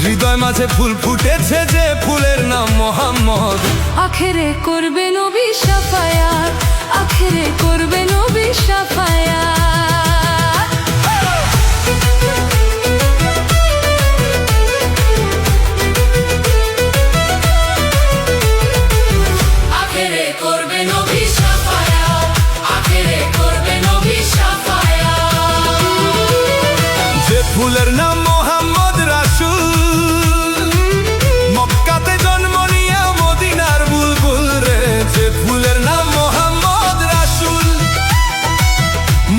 হৃদয় মাঝে ফুল ফুটেছে যে ফুলের নাম মোহাম্মদ। আখেরে করবে নবী শাফায়াত, আখেরে করবে নবী শাফায়াত। আখেরে করবে নবী শাফায়াত, আখেরে করবে নবী শাফায়াত। যে ফুলের নাম মোহাম্মদ রাসূল, মক্কাতে জন্ম নিয়ে মদিনার বুলবুল রে। যে ফুলের নাম মোহাম্মদ রাসূল,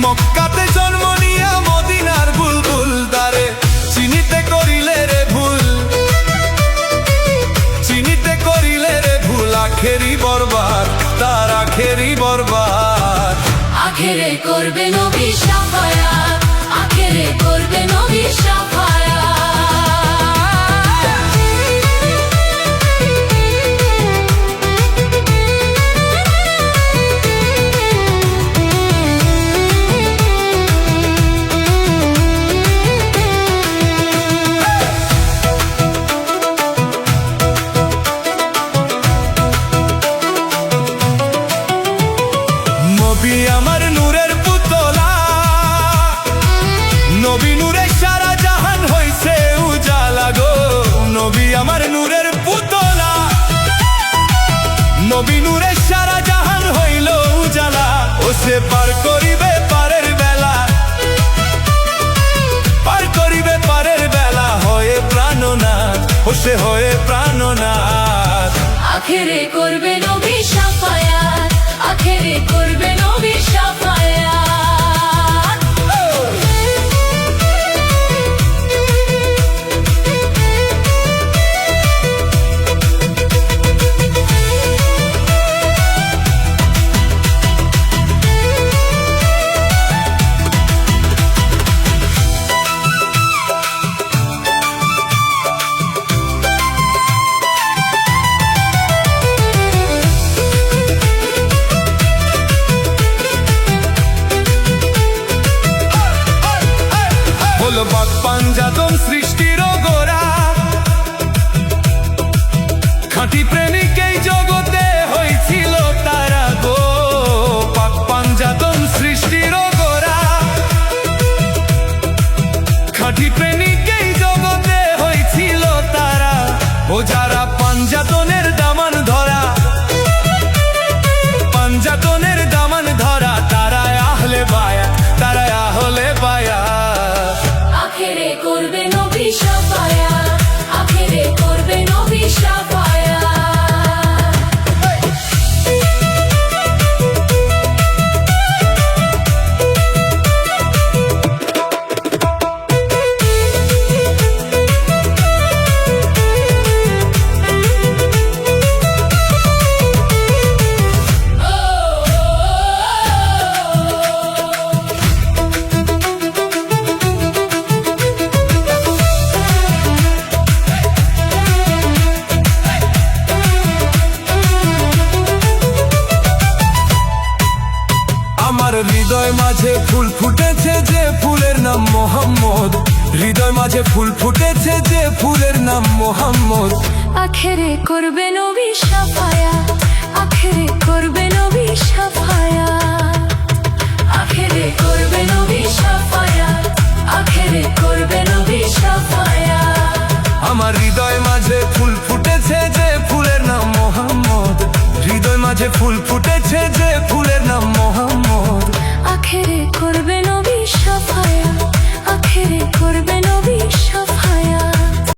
মক্কাতে জন্ম নিয়ে মদিনার বুলবুল। তারে চিনিতে করিলে রে ভুল, চিনিতে করিলে রে ভুল। আখেরি বরবাদ, তার আখেরি বরবাদ। আখেরে করবে নবী শাফায়াত, আখেরে করবে নবী শাফায়াত। নবী আমার নূরের পুতলা, নবী নূরে সারা জাহান হইছে উজালা গো। নবী আমার নূরের পুতলা, নবী নূরে সারা জাহান হইল উজালা। ও সে পার করিবে পারের বেলা, পার করিবে পারের বেলা। হয়ে প্রাণনাথ, ও সে হয়ে প্রাণনাথ। আখেরে করবে নবী শাফায়াত, আখেরে করবে নবী শাফায়াত। হলো বাক পাঞ্জাতন সৃষ্টির গোরা, খাঁটি প্রেমিক এই জগতে হয়েছিল তারা গো। পাক পাঞ্জাতন সৃষ্টির গোরা, খাঁটি প্রেমিক এই জগতে হয়েছিল তারা। ও যারা পাঞ্জাতনের দামান ধরা, পাঞ্জাতনের দামান ধরা। তারা আহলে বায়াত, তারা আহলে বায়াত। আখেরে করবে নবী শাফায়াত, আখেরে করবে নবী শাফায়াত। আমার হৃদয় মাঝে ফুল ফুটেছে যে ফুলের নাম মোহাম্মদ। হৃদয় মাঝে ফুল ফুটেছে যে ফুলের নাম মোহাম্মদ। আখেরে করবে নবী শাফায়াত, আখেরে করবে নবী শাফায়াত। আখেরে করবে নবী শাফায়াত, আখেরে করবে নবী শাফায়াত। আমার হৃদয় মাঝে ফুল ফুটেছে যে ফুলের নাম মোহাম্মদ। হৃদয় মাঝে ফুল